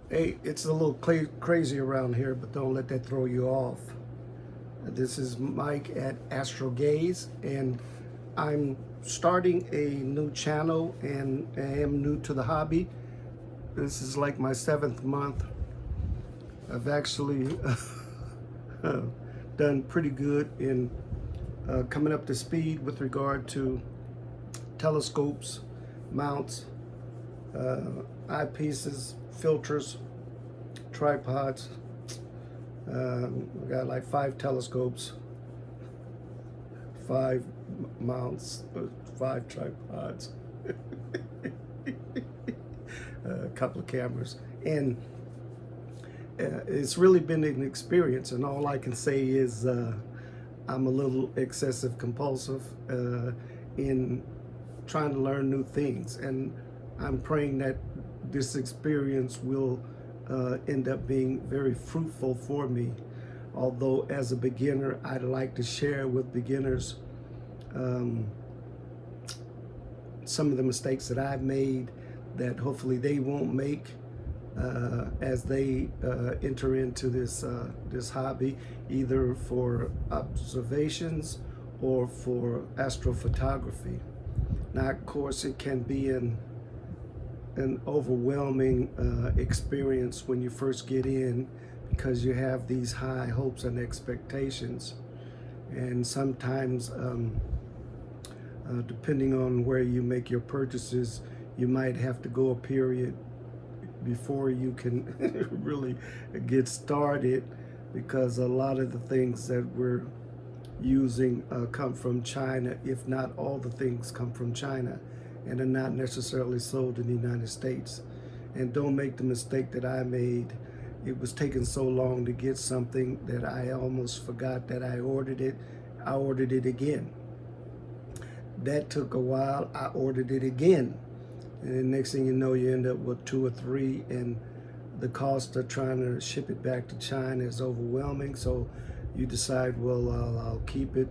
Hey, it's a little crazy around here, but don't let that throw you off. This is Mike at Astro, and I'm starting a new channel, and I am new to the hobby. This is like my 7th month. I've actually done pretty good in coming up to speed with regard to telescopes, mounts, uh, eyepieces, filters, tripods. We got like 5 telescopes, 5 mounts, 5 tripods, a couple of cameras, and it's really been an experience. And all I can say is I'm a little excessive compulsive in trying to learn new things, and I'm praying that this experience will end up being very fruitful for me. Although as a beginner, I'd like to share with beginners um, some of the mistakes that I've made that hopefully they won't make as they enter into this hobby, either for observations or for astrophotography. Now, of course, it can be an overwhelming experience when you first get in, because you have these high hopes and expectations, and sometimes depending on where you make your purchases, you might have to go a period before you can really get started, because a lot of the things that we're using come from China, if not all the things come from China, and are not necessarily sold in the United States. And don't make the mistake that I made. It was taking so long to get something that I almost forgot that I ordered it. I ordered it again. That took a while. I ordered it again. And the next thing you know, you end up with 2 or 3, and the cost of trying to ship it back to China is overwhelming. So you decide, well, I'll keep it,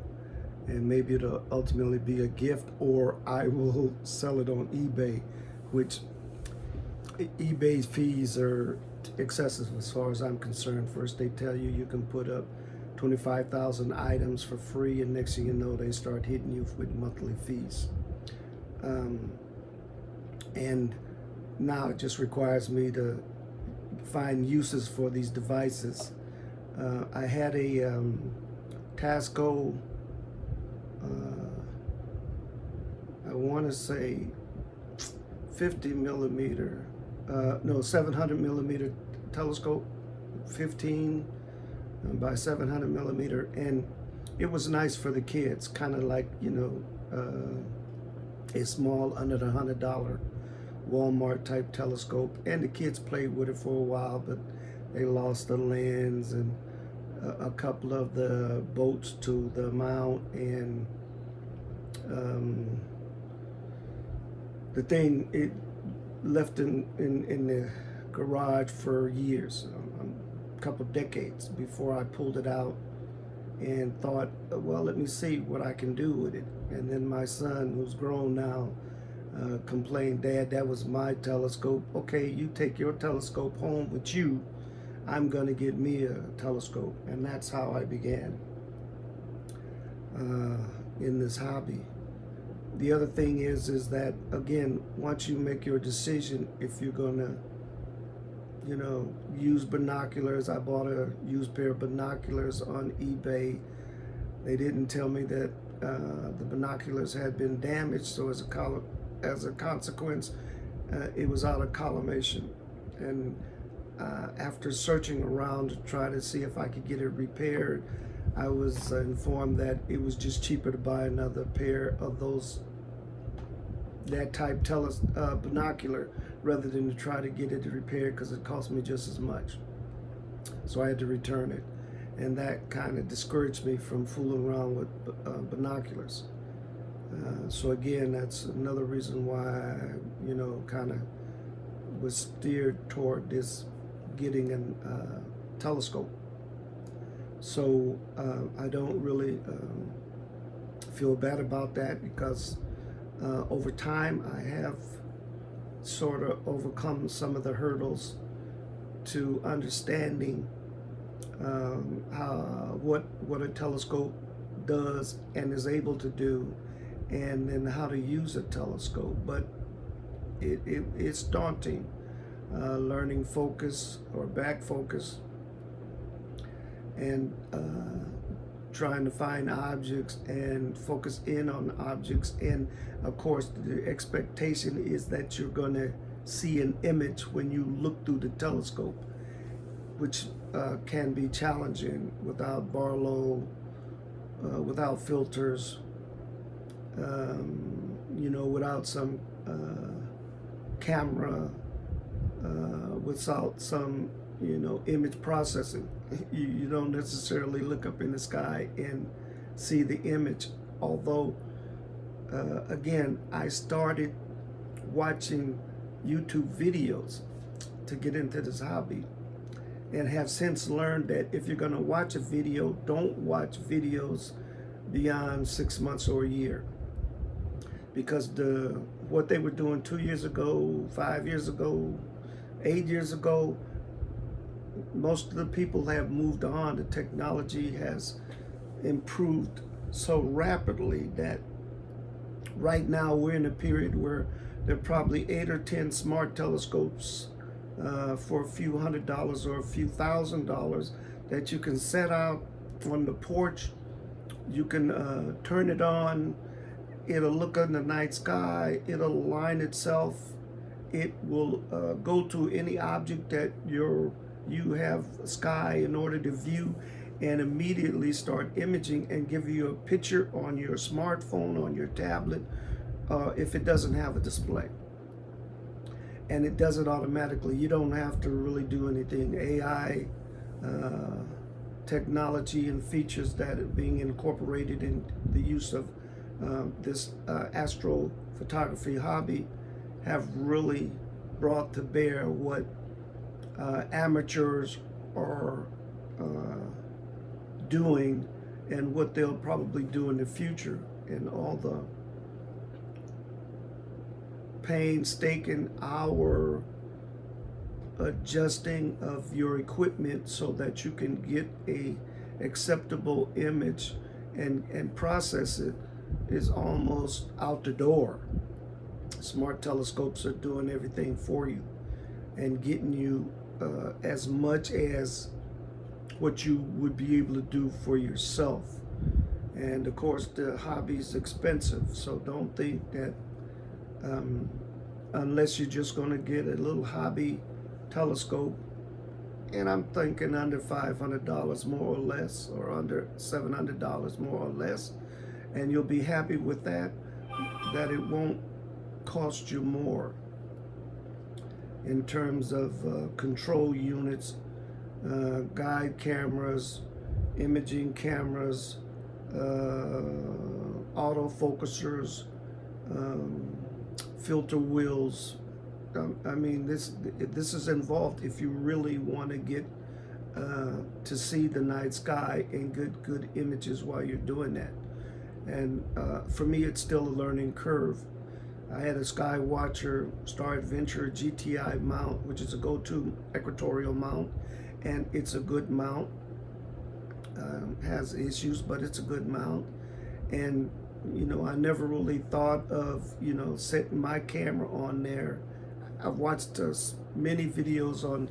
and maybe it'll ultimately be a gift, or I will sell it on eBay, which eBay's fees are excessive as far as I'm concerned. First they tell you you can put up 25,000 items for free, and next thing you know, they start hitting you with monthly fees. And now it just requires me to find uses for these devices. I had a Tasco, I want to say 50 millimeter, no, 700 millimeter telescope, 15 by 700 millimeter, and it was nice for the kids, kind of like, a small under the $100 Walmart type telescope, and the kids played with it for a while, but they lost the lens and a couple of the bolts to the mount, and the thing, it left in the garage for years, a couple decades, before I pulled it out and thought, well, let me see what I can do with it. And then my son, who's grown now, complained, Dad, that was my telescope. Okay, you take your telescope home with you. I'm gonna get me a telescope. And that's how I began in this hobby. The other thing is that, again, once you make your decision, if you're gonna, use binoculars, I bought a used pair of binoculars on eBay. They didn't tell me that the binoculars had been damaged, so as a consequence, it was out of collimation. And after searching around to try to see if I could get it repaired, I was informed that it was just cheaper to buy another pair of that type binocular, rather than to try to get it repaired, because it cost me just as much. So I had to return it, and that kind of discouraged me from fooling around with binoculars. So again, that's another reason why I, kind of was steered toward this, getting a telescope. So I don't really feel bad about that, because over time I have sort of overcome some of the hurdles to understanding what a telescope does and is able to do, and then how to use a telescope. But it's daunting, learning focus or back focus, and trying to find objects and focus in on objects. And of course, the expectation is that you're going to see an image when you look through the telescope, which can be challenging without Barlow, without filters, without some camera, without some image processing. You don't necessarily look up in the sky and see the image. Although, again, I started watching YouTube videos to get into this hobby, and have since learned that if you're going to watch a video, don't watch videos beyond 6 months or a year, because what they were doing 2 years ago, 5 years ago, 8 years ago, most of the people have moved on. The technology has improved so rapidly that right now we're in a period where there are probably 8 or 10 smart telescopes for a few $100s or a few $1,000s that you can set out on the porch. You can turn it on. It'll look in the night sky. It'll align itself. It will go to any object that you have sky in order to view, and immediately start imaging and give you a picture on your smartphone, on your tablet, if it doesn't have a display. And it does it automatically. You don't have to really do anything. AI technology and features that are being incorporated in the use of this astrophotography hobby have really brought to bear what amateurs are doing, and what they'll probably do in the future, and all the painstaking hour adjusting of your equipment so that you can get a acceptable image and process it is almost out the door. Smart telescopes are doing everything for you and getting you as much as what you would be able to do for yourself. And of course, the hobby is expensive, so don't think that unless you're just going to get a little hobby telescope, and I'm thinking under $500 more or less, or under $700 more or less, and you'll be happy with that it won't cost you more in terms of control units, guide cameras, imaging cameras, autofocusers, filter wheels. I mean, this is involved if you really want to get to see the night sky and good images while you're doing that. And for me, it's still a learning curve. I had a Skywatcher Star Adventure GTI mount, which is a go-to equatorial mount, and it's a good mount. Has issues, but it's a good mount. And I never really thought of setting my camera on there. I've watched many videos on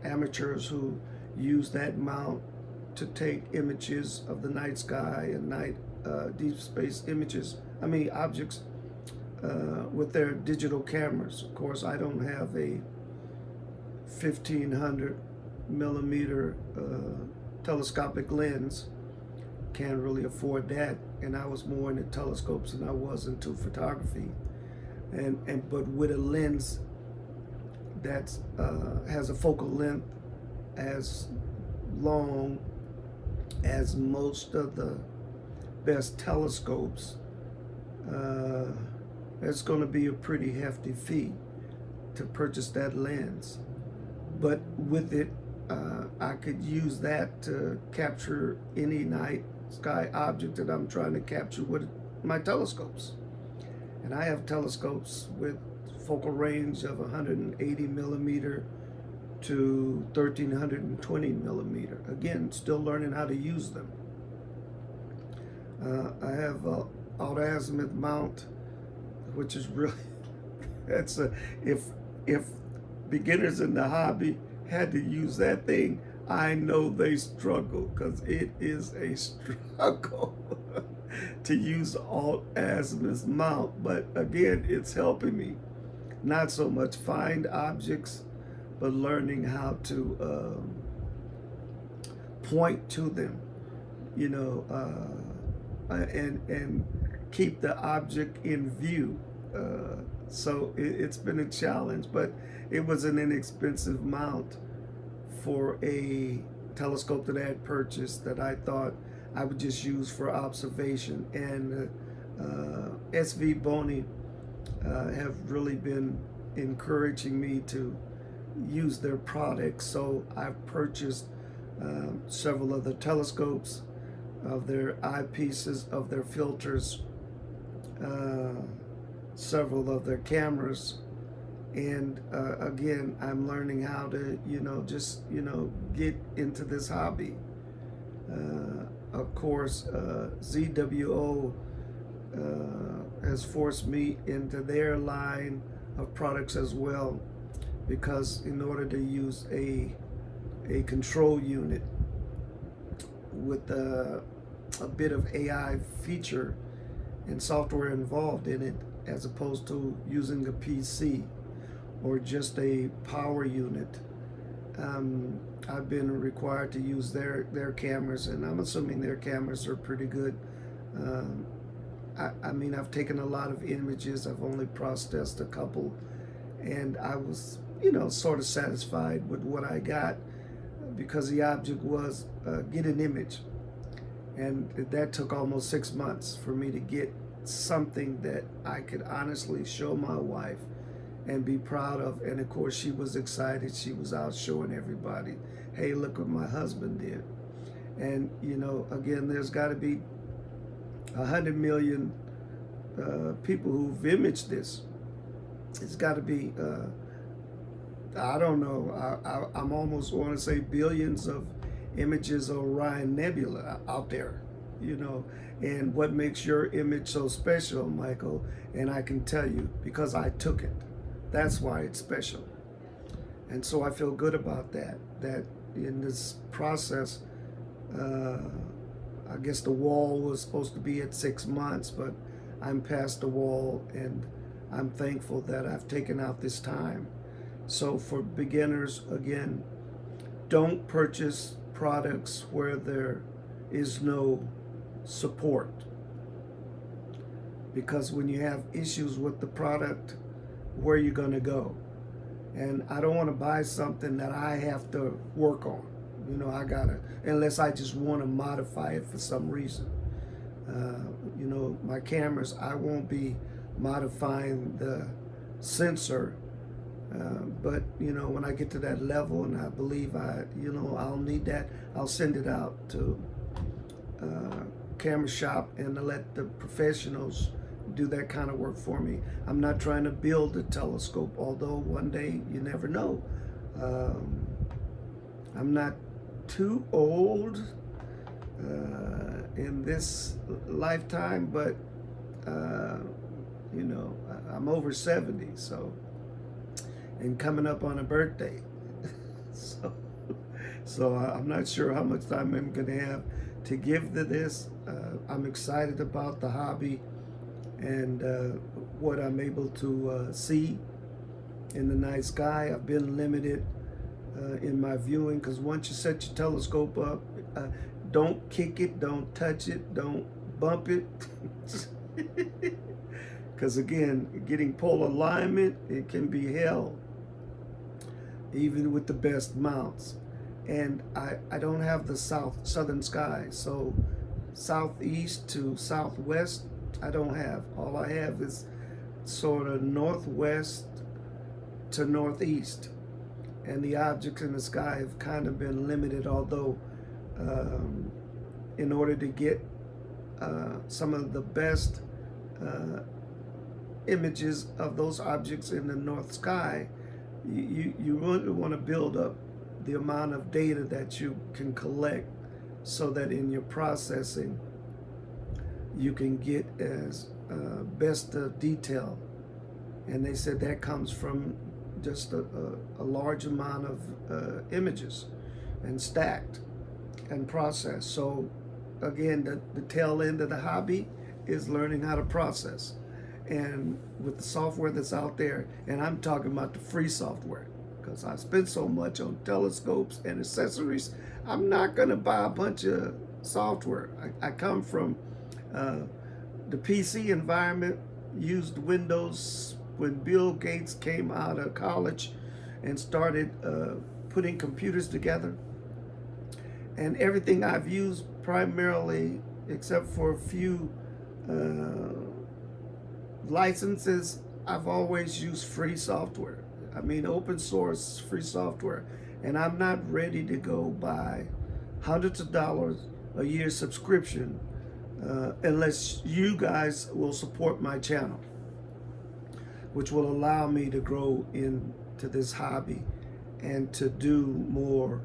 amateurs who use that mount to take images of the night sky and night deep space objects with their digital cameras. Of course, I don't have a 1500 millimeter telescopic lens. Can't really afford that, and I was more into telescopes than I was into photography. But with a lens that has a focal length as long as most of the best telescopes, it's going to be a pretty hefty fee to purchase that lens. But with it, I could use that to capture any night sky object that I'm trying to capture with my telescopes. And I have telescopes with focal range of 180 millimeter to 1320 millimeter. Again, still learning how to use them. I have a alt-azimuth mount, which is really that's a if beginners in the hobby had to use that thing, I know they struggle, because it is a struggle to use alt-azimuth mount. But again, it's helping me not so much find objects, but learning how to point to them, you know, and keep the object in view. So it's been a challenge, but it was an inexpensive mount for a telescope that I had purchased that I thought I would just use for observation. And SV Boni have really been encouraging me to use their products. So I've purchased several of the telescopes, of their eyepieces, of their filters, several of their cameras. And again, I'm learning how to, just, get into this hobby. Of course, ZWO has forced me into their line of products as well, because in order to use a control unit with a bit of AI feature and software involved in it, as opposed to using a PC or just a power unit, I've been required to use their cameras, and I'm assuming their cameras are pretty good. I mean, I've taken a lot of images. I've only processed a couple, and I was, sort of satisfied with what I got, because the object was get an image, and that took almost 6 months for me to get something that I could honestly show my wife and be proud of. And of course, she was excited. She was out showing everybody, hey, look what my husband did. And again, there's got to be 100 million people who've imaged this. It's got to be I don't know, I'm almost want to say billions of images of Orion Nebula out there, and what makes your image so special, Michael, and I can tell you, because I took it. That's why it's special. And so I feel good about that in this process, I guess the wall was supposed to be at 6 months, but I'm past the wall, and I'm thankful that I've taken out this time. So for beginners, again, don't purchase products where there is no support, because when you have issues with the product, where are you going to go? And I don't want to buy something that I have to work on. I gotta, unless I just want to modify it for some reason. My cameras, I won't be modifying the sensor, but when I get to that level, and I believe I'll need that, I'll send it out to camera shop and to let the professionals do that kind of work for me. I'm not trying to build a telescope, although one day you never know. I'm not too old in this lifetime, but I'm over 70, so, and coming up on a birthday. so I'm not sure how much time I'm going to have to give to this. I'm excited about the hobby and what I'm able to see in the night sky. I've been limited in my viewing, because once you set your telescope up, don't kick it, don't touch it, don't bump it. Because again, getting pole alignment, it can be hell, even with the best mounts. And I don't have the southern sky, so southeast to southwest, I don't have. All I have is sort of northwest to northeast. And the objects in the sky have kind of been limited, although in order to get some of the best images of those objects in the north sky, You really want to build up the amount of data that you can collect so that in your processing you can get as best of detail. And they said that comes from just a large amount of images and stacked and processed. So again, the tail end of the hobby is learning how to process. And with the software that's out there, and I'm talking about the free software, because I spent so much on telescopes and accessories, I'm not going to buy a bunch of software. I come from the PC environment, used Windows when Bill Gates came out of college and started putting computers together. And everything I've used primarily, except for a few licenses, I've always used free software. I mean, open source free software. And I'm not ready to go buy hundreds of dollars a year subscription unless you guys will support my channel, which will allow me to grow into this hobby and to do more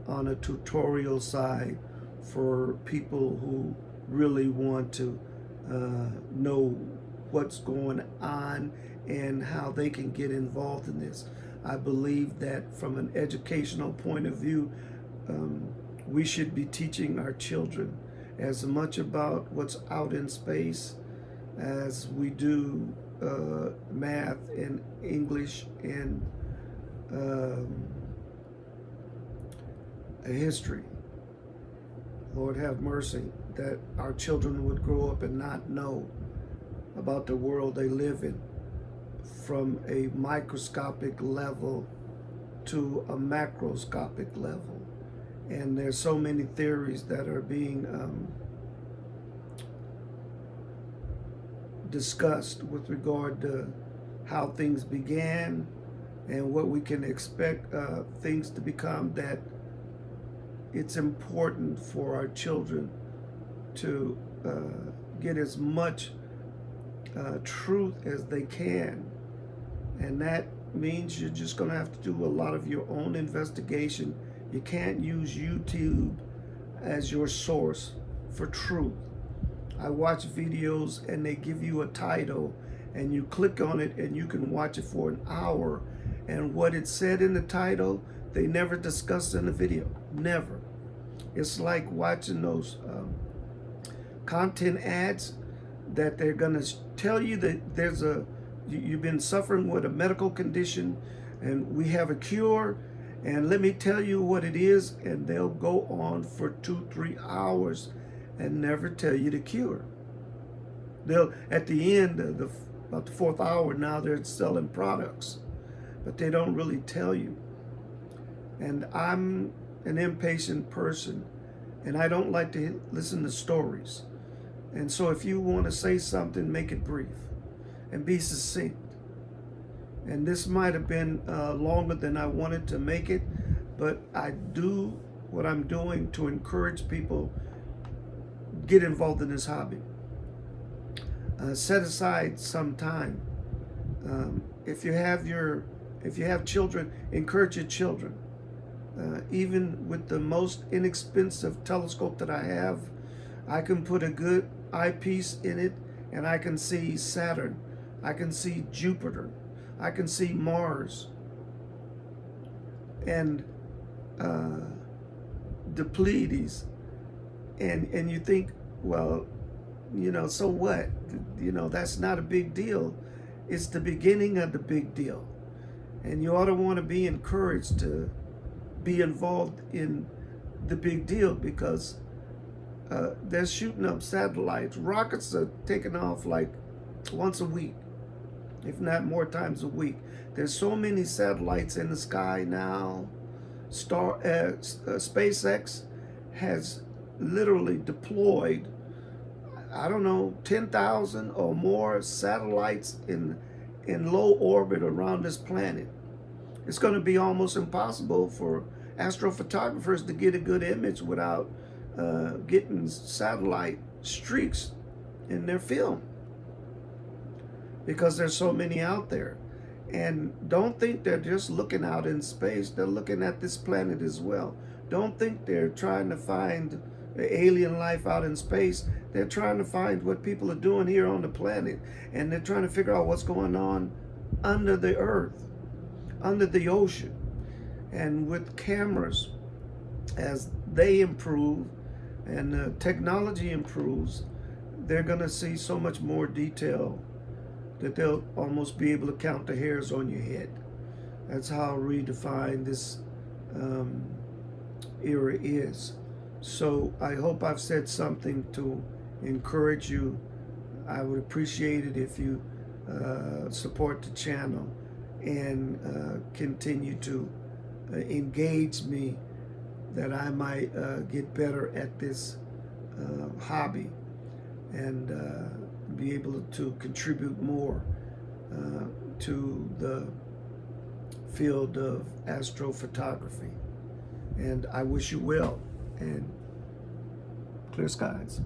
on a tutorial side for people who really want to know what's going on and how they can get involved in this. I believe that from an educational point of view, we should be teaching our children as much about what's out in space as we do math and English and history. Lord have mercy, that our children would grow up and not know about the world they live in from a microscopic level to a macroscopic level. And there's so many theories that are being discussed with regard to how things began and what we can expect things to become, that it's important for our children to get as much truth as they can. And that means you're just going to have to do a lot of your own investigation. You can't use YouTube as your source for truth. I watch videos and they give you a title and you click on it and you can watch it for an hour, and what it said in the title they never discussed in the video. Never. It's like watching those content ads that they're going to tell you that you've been suffering with a medical condition and we have a cure, and let me tell you what it is, and they'll go on for 2-3 hours and never tell you the cure. They'll, at the end of about the 4th hour, now they're selling products, but they don't really tell you. And I'm an impatient person, and I don't like to listen to stories. And so if you want to say something, make it brief and be succinct. And this might have been longer than I wanted to make it, but I do what I'm doing to encourage people get involved in this hobby. Set aside some time. If you have children, encourage your children. Even with the most inexpensive telescope that I have, I can put a good eyepiece in it and I can see Saturn, I can see Jupiter, I can see Mars, and the Pleiades. And you think, well, so what? That's not a big deal. It's the beginning of the big deal. And you ought to want to be encouraged to be involved in the big deal, because they're shooting up satellites. Rockets are taking off like once a week, if not more times a week. There's so many satellites in the sky now. SpaceX has literally deployed, I don't know, 10,000 or more satellites in low orbit around this planet. It's going to be almost impossible for astrophotographers to get a good image without getting satellite streaks in their film, because there's so many out there. And don't think they're just looking out in space. They're looking at this planet as well. Don't think they're trying to find alien life out in space. They're trying to find what people are doing here on the planet. And they're trying to figure out what's going on under the earth, under the ocean. And with cameras, as they improve and technology improves, they're going to see so much more detail that they'll almost be able to count the hairs on your head. That's how redefined this era is. So I hope I've said something to encourage you. I would appreciate it if you support the channel and continue to engage me, that I might get better at this hobby and be able to contribute more to the field of astrophotography. And I wish you well and clear skies.